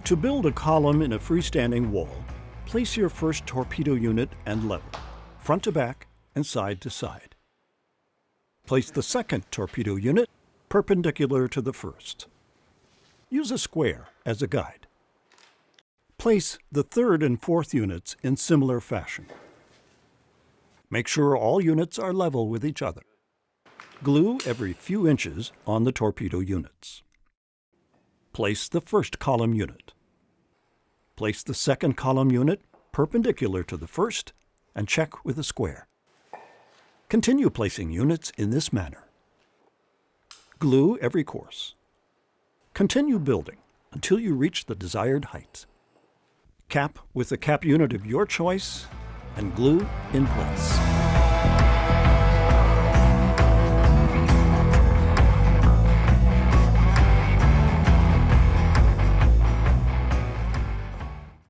To build a column in a freestanding wall, place your first torpedo unit and level, front to back and side to side. Place the second torpedo unit perpendicular to the first. Use a square as a guide. Place the third and fourth units in similar fashion. Make sure all units are level with each other. Glue every few inches on the torpedo units. Place the first column unit. Place the second column unit perpendicular to the first and check with a square. Continue placing units in this manner. Glue every course. Continue building until you reach the desired height. Cap with the cap unit of your choice and glue in place.